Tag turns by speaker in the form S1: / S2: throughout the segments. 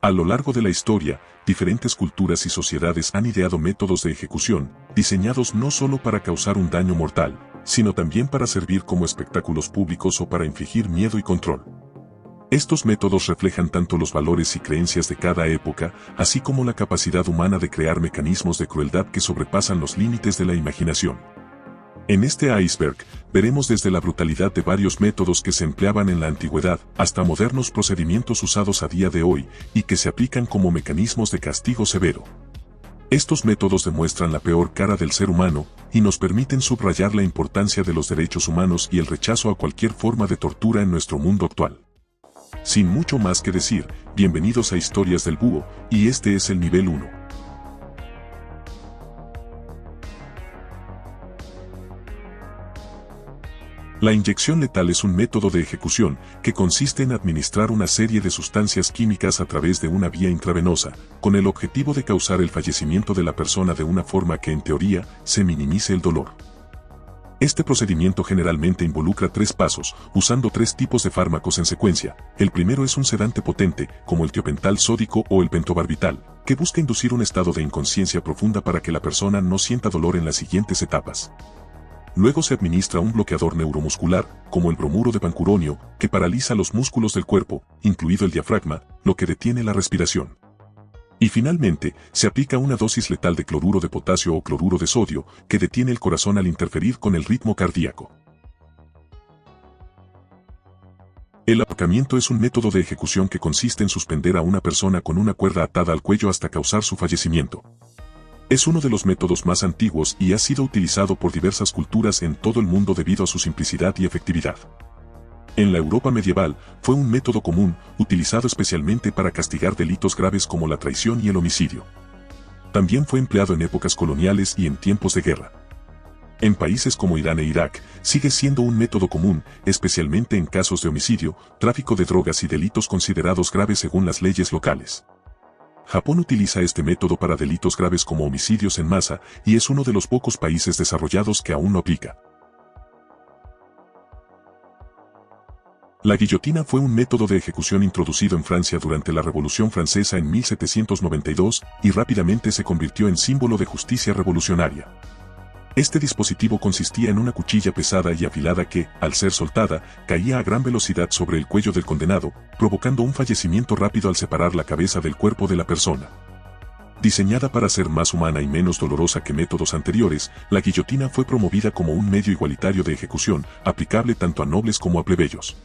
S1: A lo largo de la historia, diferentes culturas y sociedades han ideado métodos de ejecución, diseñados no solo para causar un daño mortal, sino también para servir como espectáculos públicos o para infligir miedo y control. Estos métodos reflejan tanto los valores y creencias de cada época, así como la capacidad humana de crear mecanismos de crueldad que sobrepasan los límites de la imaginación. En este iceberg, veremos desde la brutalidad de varios métodos que se empleaban en la antigüedad, hasta modernos procedimientos usados a día de hoy, y que se aplican como mecanismos de castigo severo. Estos métodos demuestran la peor cara del ser humano, y nos permiten subrayar la importancia de los derechos humanos y el rechazo a cualquier forma de tortura en nuestro mundo actual. Sin mucho más que decir, bienvenidos a Historias del Búho, y este es el nivel 1. La inyección letal es un método de ejecución que consiste en administrar una serie de sustancias químicas a través de una vía intravenosa, con el objetivo de causar el fallecimiento de la persona de una forma que en teoría se minimice el dolor. Este procedimiento generalmente involucra 3 pasos, usando 3 tipos de fármacos en secuencia. El primero es un sedante potente, como el tiopental sódico o el pentobarbital, que busca inducir un estado de inconsciencia profunda para que la persona no sienta dolor en las siguientes etapas. Luego se administra un bloqueador neuromuscular, como el bromuro de pancuronio, que paraliza los músculos del cuerpo, incluido el diafragma, lo que detiene la respiración. Y finalmente, se aplica una dosis letal de cloruro de potasio o cloruro de sodio, que detiene el corazón al interferir con el ritmo cardíaco. El ahorcamiento es un método de ejecución que consiste en suspender a una persona con una cuerda atada al cuello hasta causar su fallecimiento. Es uno de los métodos más antiguos y ha sido utilizado por diversas culturas en todo el mundo debido a su simplicidad y efectividad. En la Europa medieval, fue un método común, utilizado especialmente para castigar delitos graves como la traición y el homicidio. También fue empleado en épocas coloniales y en tiempos de guerra. En países como Irán e Irak, sigue siendo un método común, especialmente en casos de homicidio, tráfico de drogas y delitos considerados graves según las leyes locales. Japón utiliza este método para delitos graves como homicidios en masa y es uno de los pocos países desarrollados que aún lo aplica. La guillotina fue un método de ejecución introducido en Francia durante la Revolución Francesa en 1792 y rápidamente se convirtió en símbolo de justicia revolucionaria. Este dispositivo consistía en una cuchilla pesada y afilada que, al ser soltada, caía a gran velocidad sobre el cuello del condenado, provocando un fallecimiento rápido al separar la cabeza del cuerpo de la persona. Diseñada para ser más humana y menos dolorosa que métodos anteriores, la guillotina fue promovida como un medio igualitario de ejecución, aplicable tanto a nobles como a plebeyos.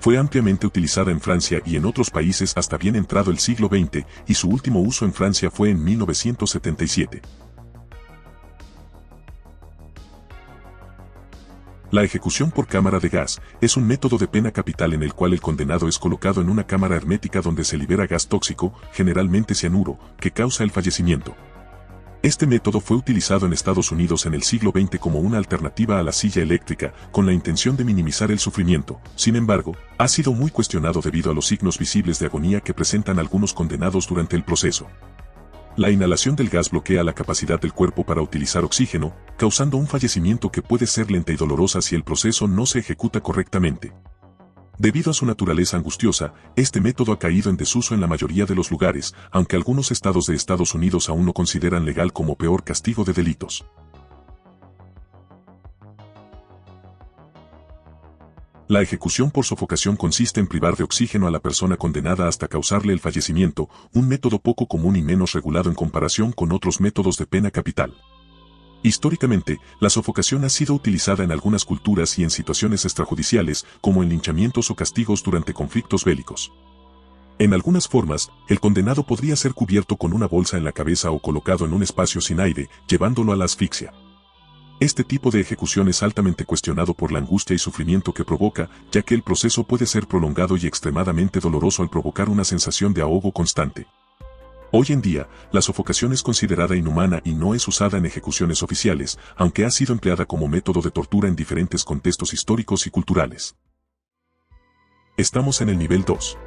S1: Fue ampliamente utilizada en Francia y en otros países hasta bien entrado el siglo XX, y su último uso en Francia fue en 1977. La ejecución por cámara de gas es un método de pena capital en el cual el condenado es colocado en una cámara hermética donde se libera gas tóxico, generalmente cianuro, que causa el fallecimiento. Este método fue utilizado en Estados Unidos en el siglo XX como una alternativa a la silla eléctrica, con la intención de minimizar el sufrimiento. Sin embargo, ha sido muy cuestionado debido a los signos visibles de agonía que presentan algunos condenados durante el proceso. La inhalación del gas bloquea la capacidad del cuerpo para utilizar oxígeno, causando un fallecimiento que puede ser lenta y dolorosa si el proceso no se ejecuta correctamente. Debido a su naturaleza angustiosa, este método ha caído en desuso en la mayoría de los lugares, aunque algunos estados de Estados Unidos aún lo consideran legal como peor castigo de delitos. La ejecución por sofocación consiste en privar de oxígeno a la persona condenada hasta causarle el fallecimiento, un método poco común y menos regulado en comparación con otros métodos de pena capital. Históricamente, la sofocación ha sido utilizada en algunas culturas y en situaciones extrajudiciales, como en linchamientos o castigos durante conflictos bélicos. En algunas formas, el condenado podría ser cubierto con una bolsa en la cabeza o colocado en un espacio sin aire, llevándolo a la asfixia. Este tipo de ejecución es altamente cuestionado por la angustia y sufrimiento que provoca, ya que el proceso puede ser prolongado y extremadamente doloroso al provocar una sensación de ahogo constante. Hoy en día, la sofocación es considerada inhumana y no es usada en ejecuciones oficiales, aunque ha sido empleada como método de tortura en diferentes contextos históricos y culturales. Estamos en el nivel 2.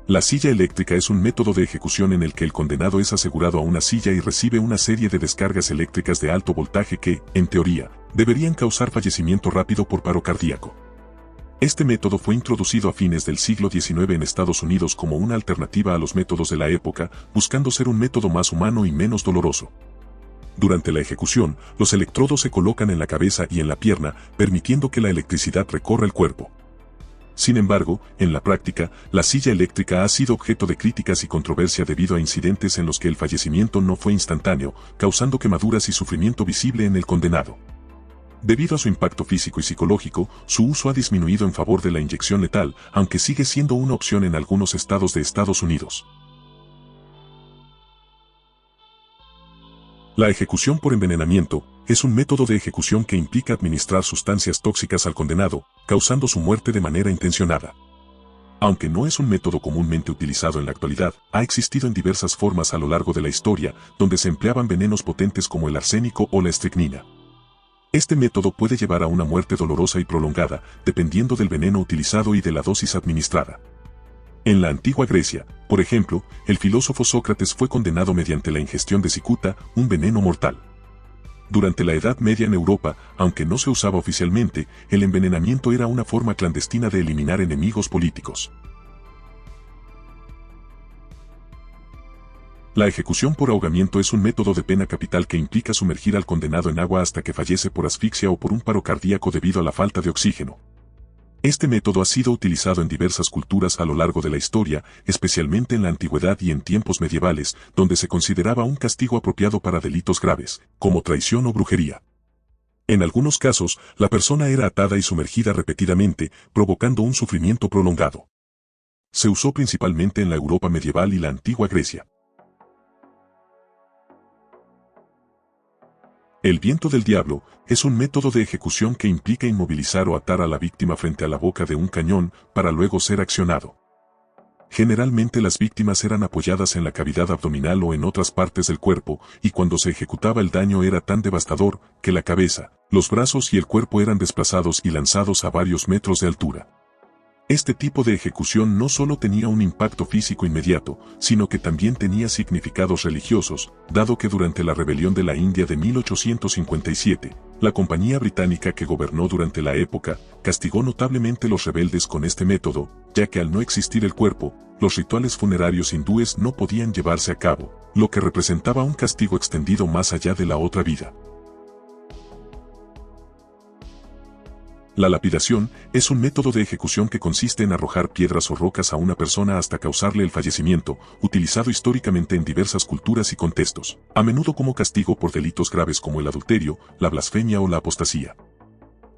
S1: La silla eléctrica es un método de ejecución en el que el condenado es asegurado a una silla y recibe una serie de descargas eléctricas de alto voltaje que, en teoría, Deberían causar fallecimiento rápido por paro cardíaco. Este método fue introducido a fines del siglo XIX en Estados Unidos como una alternativa a los métodos de la época, buscando ser un método más humano y menos doloroso. Durante la ejecución, los electrodos se colocan en la cabeza y en la pierna, permitiendo que la electricidad recorra el cuerpo. Sin embargo, en la práctica, la silla eléctrica ha sido objeto de críticas y controversia debido a incidentes en los que el fallecimiento no fue instantáneo, causando quemaduras y sufrimiento visible en el condenado. Debido a su impacto físico y psicológico, su uso ha disminuido en favor de la inyección letal, aunque sigue siendo una opción en algunos estados de Estados Unidos. La ejecución por envenenamiento es un método de ejecución que implica administrar sustancias tóxicas al condenado, causando su muerte de manera intencionada. Aunque no es un método comúnmente utilizado en la actualidad, ha existido en diversas formas a lo largo de la historia, donde se empleaban venenos potentes como el arsénico o la estricnina. Este método puede llevar a una muerte dolorosa y prolongada, dependiendo del veneno utilizado y de la dosis administrada. En la antigua Grecia, por ejemplo, el filósofo Sócrates fue condenado mediante la ingestión de cicuta, un veneno mortal. Durante la Edad Media en Europa, aunque no se usaba oficialmente, el envenenamiento era una forma clandestina de eliminar enemigos políticos. La ejecución por ahogamiento es un método de pena capital que implica sumergir al condenado en agua hasta que fallece por asfixia o por un paro cardíaco debido a la falta de oxígeno. Este método ha sido utilizado en diversas culturas a lo largo de la historia, especialmente en la antigüedad y en tiempos medievales, donde se consideraba un castigo apropiado para delitos graves, como traición o brujería. En algunos casos, la persona era atada y sumergida repetidamente, provocando un sufrimiento prolongado. Se usó principalmente en la Europa medieval y la antigua Grecia. El viento del diablo es un método de ejecución que implica inmovilizar o atar a la víctima frente a la boca de un cañón para luego ser accionado. Generalmente las víctimas eran apoyadas en la cavidad abdominal o en otras partes del cuerpo, y cuando se ejecutaba el daño era tan devastador que la cabeza, los brazos y el cuerpo eran desplazados y lanzados a varios metros de altura. Este tipo de ejecución no solo tenía un impacto físico inmediato, sino que también tenía significados religiosos, dado que durante la rebelión de la India de 1857, la compañía británica que gobernó durante la época, castigó notablemente los rebeldes con este método, ya que al no existir el cuerpo, los rituales funerarios hindúes no podían llevarse a cabo, lo que representaba un castigo extendido más allá de la otra vida. La lapidación es un método de ejecución que consiste en arrojar piedras o rocas a una persona hasta causarle el fallecimiento, utilizado históricamente en diversas culturas y contextos, a menudo como castigo por delitos graves como el adulterio, la blasfemia o la apostasía.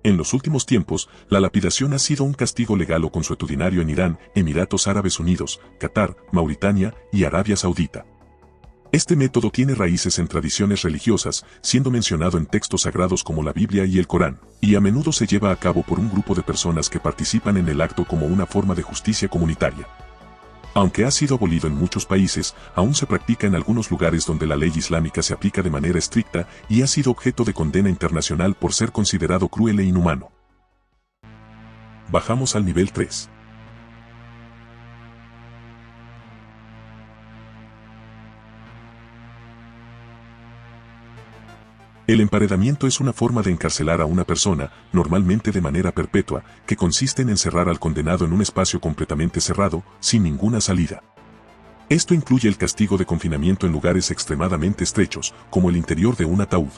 S1: En los últimos tiempos, la lapidación ha sido un castigo legal o consuetudinario en Irán, Emiratos Árabes Unidos, Qatar, Mauritania y Arabia Saudita. Este método tiene raíces en tradiciones religiosas, siendo mencionado en textos sagrados como la Biblia y el Corán, y a menudo se lleva a cabo por un grupo de personas que participan en el acto como una forma de justicia comunitaria. Aunque ha sido abolido en muchos países, aún se practica en algunos lugares donde la ley islámica se aplica de manera estricta y ha sido objeto de condena internacional por ser considerado cruel e inhumano. Bajamos al nivel 3. El emparedamiento es una forma de encarcelar a una persona, normalmente de manera perpetua, que consiste en encerrar al condenado en un espacio completamente cerrado, sin ninguna salida. Esto incluye el castigo de confinamiento en lugares extremadamente estrechos, como el interior de un ataúd.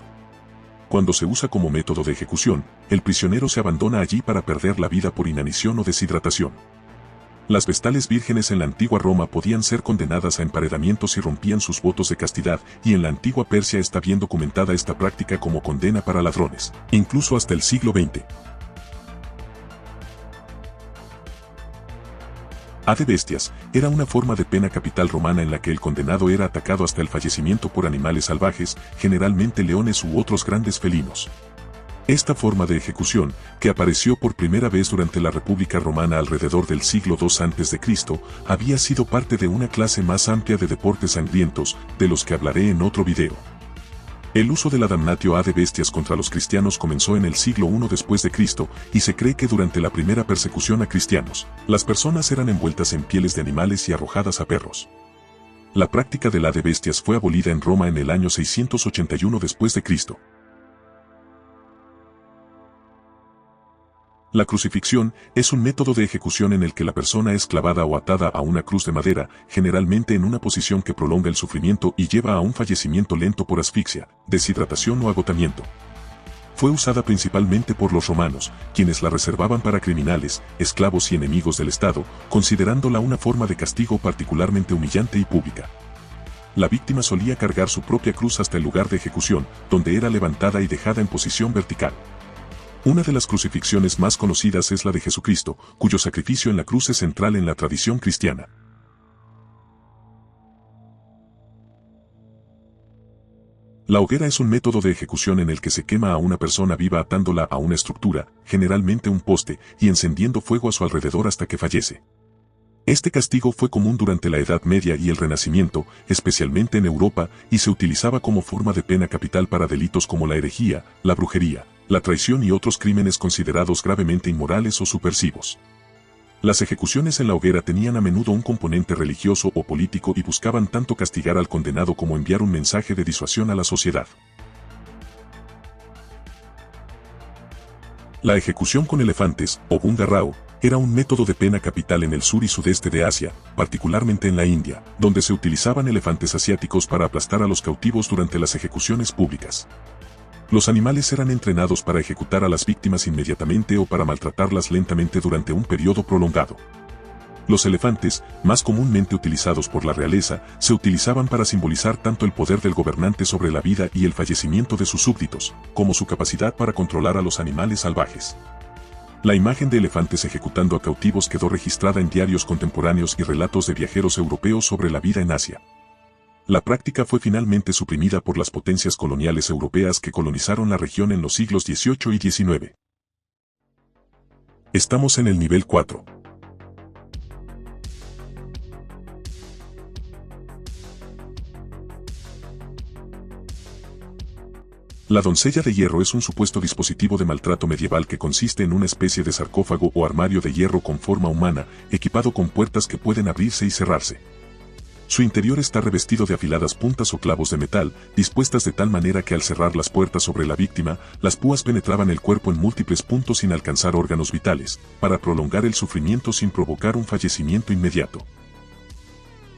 S1: Cuando se usa como método de ejecución, el prisionero se abandona allí para perder la vida por inanición o deshidratación. Las vestales vírgenes en la antigua Roma podían ser condenadas a emparedamiento si rompían sus votos de castidad, y en la antigua Persia está bien documentada esta práctica como condena para ladrones, incluso hasta el siglo XX. Ad bestias era una forma de pena capital romana en la que el condenado era atacado hasta el fallecimiento por animales salvajes, generalmente leones u otros grandes felinos. Esta forma de ejecución, que apareció por primera vez durante la República Romana alrededor del siglo II a.C., había sido parte de una clase más amplia de deportes sangrientos, de los que hablaré en otro video. El uso de la damnatio ad bestias contra los cristianos comenzó en el siglo I después de Cristo, y se cree que durante la primera persecución a cristianos, las personas eran envueltas en pieles de animales y arrojadas a perros. La práctica del ad bestias fue abolida en Roma en el año 681 después de Cristo. La crucifixión es un método de ejecución en el que la persona es clavada o atada a una cruz de madera, generalmente en una posición que prolonga el sufrimiento y lleva a un fallecimiento lento por asfixia, deshidratación o agotamiento. Fue usada principalmente por los romanos, quienes la reservaban para criminales, esclavos y enemigos del Estado, considerándola una forma de castigo particularmente humillante y pública. La víctima solía cargar su propia cruz hasta el lugar de ejecución, donde era levantada y dejada en posición vertical. Una de las crucifixiones más conocidas es la de Jesucristo, cuyo sacrificio en la cruz es central en la tradición cristiana. La hoguera es un método de ejecución en el que se quema a una persona viva atándola a una estructura, generalmente un poste, y encendiendo fuego a su alrededor hasta que fallece. Este castigo fue común durante la Edad Media y el Renacimiento, especialmente en Europa, y se utilizaba como forma de pena capital para delitos como la herejía, la brujería, la traición y otros crímenes considerados gravemente inmorales o subversivos. Las ejecuciones en la hoguera tenían a menudo un componente religioso o político y buscaban tanto castigar al condenado como enviar un mensaje de disuasión a la sociedad. La ejecución con elefantes, o bungarrao, era un método de pena capital en el sur y sudeste de Asia, particularmente en la India, donde se utilizaban elefantes asiáticos para aplastar a los cautivos durante las ejecuciones públicas. Los animales eran entrenados para ejecutar a las víctimas inmediatamente o para maltratarlas lentamente durante un periodo prolongado. Los elefantes, más comúnmente utilizados por la realeza, se utilizaban para simbolizar tanto el poder del gobernante sobre la vida y el fallecimiento de sus súbditos, como su capacidad para controlar a los animales salvajes. La imagen de elefantes ejecutando a cautivos quedó registrada en diarios contemporáneos y relatos de viajeros europeos sobre la vida en Asia. La práctica fue finalmente suprimida por las potencias coloniales europeas que colonizaron la región en los siglos XVIII y XIX. Estamos en el nivel 4. La doncella de hierro es un supuesto dispositivo de maltrato medieval que consiste en una especie de sarcófago o armario de hierro con forma humana, equipado con puertas que pueden abrirse y cerrarse. Su interior está revestido de afiladas puntas o clavos de metal, dispuestas de tal manera que al cerrar las puertas sobre la víctima, las púas penetraban el cuerpo en múltiples puntos sin alcanzar órganos vitales, para prolongar el sufrimiento sin provocar un fallecimiento inmediato.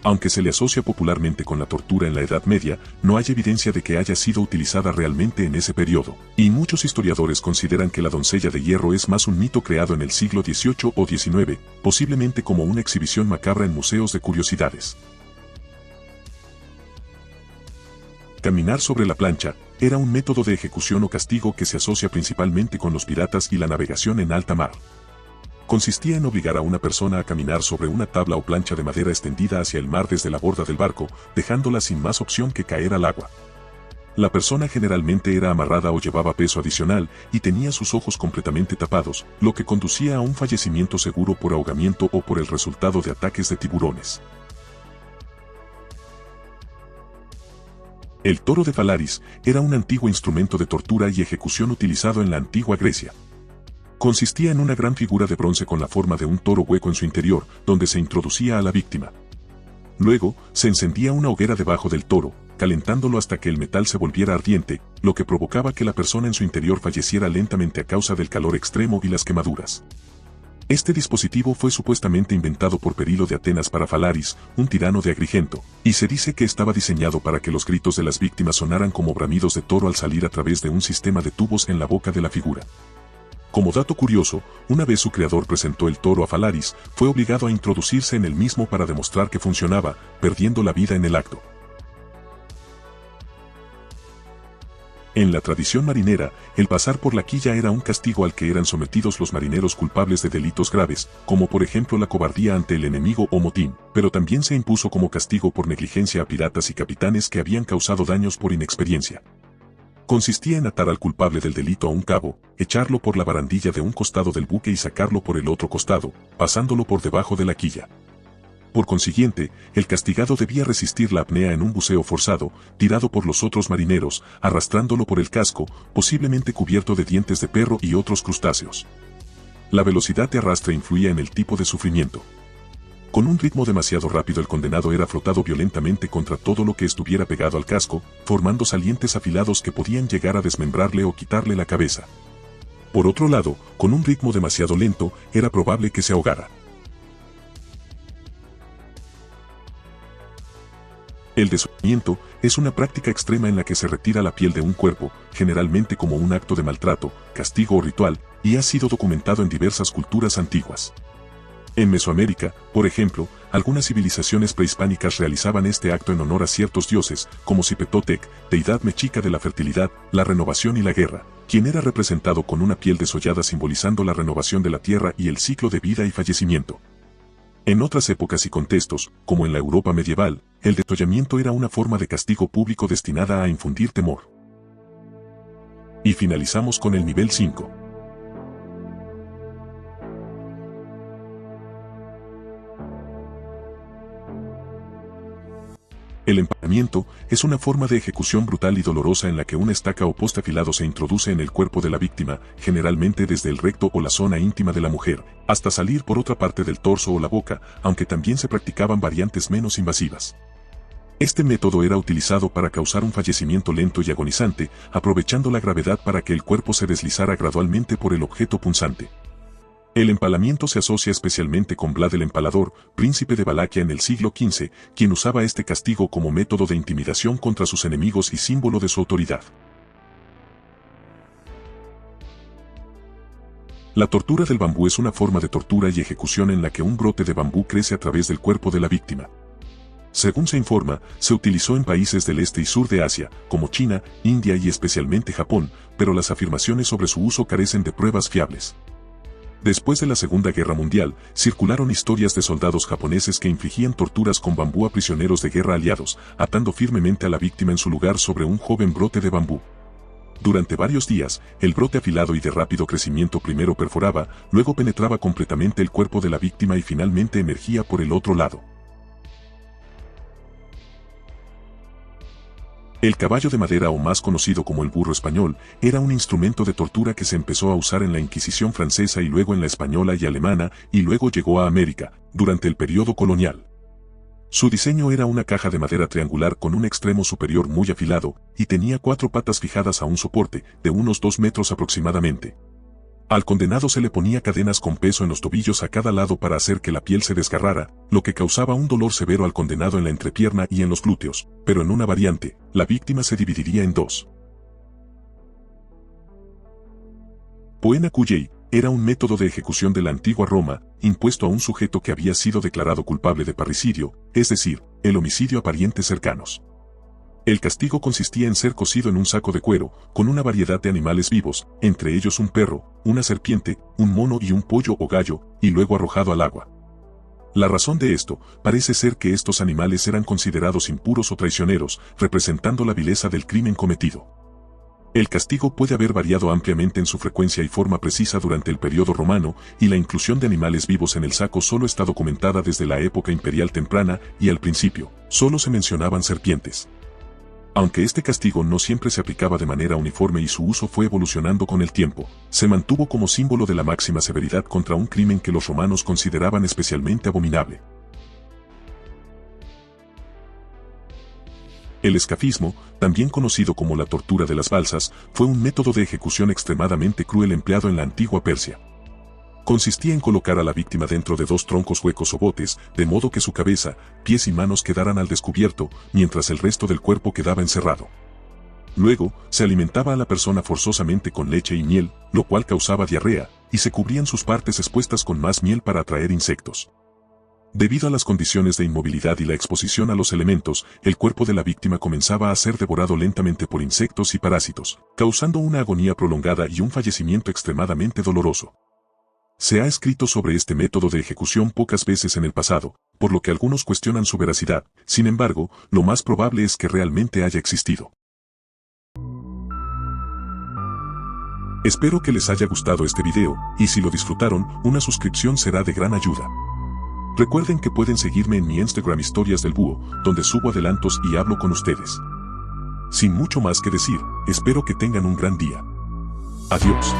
S1: Aunque se le asocia popularmente con la tortura en la Edad Media, no hay evidencia de que haya sido utilizada realmente en ese periodo, y muchos historiadores consideran que la doncella de hierro es más un mito creado en el siglo XVIII o XIX, posiblemente como una exhibición macabra en museos de curiosidades. Caminar sobre la plancha era un método de ejecución o castigo que se asocia principalmente con los piratas y la navegación en alta mar. Consistía en obligar a una persona a caminar sobre una tabla o plancha de madera extendida hacia el mar desde la borda del barco, dejándola sin más opción que caer al agua. La persona generalmente era amarrada o llevaba peso adicional y tenía sus ojos completamente tapados, lo que conducía a un fallecimiento seguro por ahogamiento o por el resultado de ataques de tiburones. El toro de Falaris era un antiguo instrumento de tortura y ejecución utilizado en la antigua Grecia. Consistía en una gran figura de bronce con la forma de un toro hueco en su interior, donde se introducía a la víctima. Luego, se encendía una hoguera debajo del toro, calentándolo hasta que el metal se volviera ardiente, lo que provocaba que la persona en su interior falleciera lentamente a causa del calor extremo y las quemaduras. Este dispositivo fue supuestamente inventado por Perilo de Atenas para Falaris, un tirano de Agrigento, y se dice que estaba diseñado para que los gritos de las víctimas sonaran como bramidos de toro al salir a través de un sistema de tubos en la boca de la figura. Como dato curioso, una vez su creador presentó el toro a Falaris, fue obligado a introducirse en el mismo para demostrar que funcionaba, perdiendo la vida en el acto. En la tradición marinera, el pasar por la quilla era un castigo al que eran sometidos los marineros culpables de delitos graves, como por ejemplo la cobardía ante el enemigo o motín, pero también se impuso como castigo por negligencia a piratas y capitanes que habían causado daños por inexperiencia. Consistía en atar al culpable del delito a un cabo, echarlo por la barandilla de un costado del buque y sacarlo por el otro costado, pasándolo por debajo de la quilla. Por consiguiente, el castigado debía resistir la apnea en un buceo forzado, tirado por los otros marineros, arrastrándolo por el casco, posiblemente cubierto de dientes de perro y otros crustáceos. La velocidad de arrastre influía en el tipo de sufrimiento. Con un ritmo demasiado rápido el condenado era frotado violentamente contra todo lo que estuviera pegado al casco, formando salientes afilados que podían llegar a desmembrarle o quitarle la cabeza. Por otro lado, con un ritmo demasiado lento, era probable que se ahogara. El desollamiento es una práctica extrema en la que se retira la piel de un cuerpo, generalmente como un acto de maltrato, castigo o ritual, y ha sido documentado en diversas culturas antiguas. En Mesoamérica, por ejemplo, algunas civilizaciones prehispánicas realizaban este acto en honor a ciertos dioses, como Cipetotec, deidad mexica de la fertilidad, la renovación y la guerra, quien era representado con una piel desollada simbolizando la renovación de la tierra y el ciclo de vida y fallecimiento. En otras épocas y contextos, como en la Europa medieval, el desollamiento era una forma de castigo público destinada a infundir temor. Y finalizamos con el nivel 5. El empalamiento es una forma de ejecución brutal y dolorosa en la que una estaca o poste afilado se introduce en el cuerpo de la víctima, generalmente desde el recto o la zona íntima de la mujer, hasta salir por otra parte del torso o la boca, aunque también se practicaban variantes menos invasivas. Este método era utilizado para causar un fallecimiento lento y agonizante, aprovechando la gravedad para que el cuerpo se deslizara gradualmente por el objeto punzante. El empalamiento se asocia especialmente con Vlad el Empalador, príncipe de Valaquia en el siglo XV, quien usaba este castigo como método de intimidación contra sus enemigos y símbolo de su autoridad. La tortura del bambú es una forma de tortura y ejecución en la que un brote de bambú crece a través del cuerpo de la víctima. Según se informa, se utilizó en países del este y sur de Asia, como China, India y especialmente Japón, pero las afirmaciones sobre su uso carecen de pruebas fiables. Después de la Segunda Guerra Mundial, circularon historias de soldados japoneses que infligían torturas con bambú a prisioneros de guerra aliados, atando firmemente a la víctima en su lugar sobre un joven brote de bambú. Durante varios días, el brote afilado y de rápido crecimiento primero perforaba, luego penetraba completamente el cuerpo de la víctima y finalmente emergía por el otro lado. El caballo de madera, o más conocido como el burro español, era un instrumento de tortura que se empezó a usar en la Inquisición francesa y luego en la española y alemana, y luego llegó a América, durante el periodo colonial. Su diseño era una caja de madera triangular con un extremo superior muy afilado, y tenía 4 patas fijadas a un soporte, de unos 2 metros aproximadamente. Al condenado se le ponía cadenas con peso en los tobillos a cada lado para hacer que la piel se desgarrara, lo que causaba un dolor severo al condenado en la entrepierna y en los glúteos, pero en una variante, la víctima se dividiría en 2. Poena cuyei era un método de ejecución de la antigua Roma, impuesto a un sujeto que había sido declarado culpable de parricidio, es decir, el homicidio a parientes cercanos. El castigo consistía en ser cocido en un saco de cuero, con una variedad de animales vivos, entre ellos un perro, una serpiente, un mono y un pollo o gallo, y luego arrojado al agua. La razón de esto parece ser que estos animales eran considerados impuros o traicioneros, representando la vileza del crimen cometido. El castigo puede haber variado ampliamente en su frecuencia y forma precisa durante el periodo romano, y la inclusión de animales vivos en el saco solo está documentada desde la época imperial temprana, y al principio, solo se mencionaban serpientes. Aunque este castigo no siempre se aplicaba de manera uniforme y su uso fue evolucionando con el tiempo, se mantuvo como símbolo de la máxima severidad contra un crimen que los romanos consideraban especialmente abominable. El escafismo, también conocido como la tortura de las balsas, fue un método de ejecución extremadamente cruel empleado en la antigua Persia. Consistía en colocar a la víctima dentro de 2 troncos huecos o botes, de modo que su cabeza, pies y manos quedaran al descubierto, mientras el resto del cuerpo quedaba encerrado. Luego, se alimentaba a la persona forzosamente con leche y miel, lo cual causaba diarrea, y se cubrían sus partes expuestas con más miel para atraer insectos. Debido a las condiciones de inmovilidad y la exposición a los elementos, el cuerpo de la víctima comenzaba a ser devorado lentamente por insectos y parásitos, causando una agonía prolongada y un fallecimiento extremadamente doloroso. Se ha escrito sobre este método de ejecución pocas veces en el pasado, por lo que algunos cuestionan su veracidad. Sin embargo, lo más probable es que realmente haya existido. Espero que les haya gustado este video, y si lo disfrutaron, una suscripción será de gran ayuda. Recuerden que pueden seguirme en mi Instagram Historias del Búho, donde subo adelantos y hablo con ustedes. Sin mucho más que decir, espero que tengan un gran día. Adiós.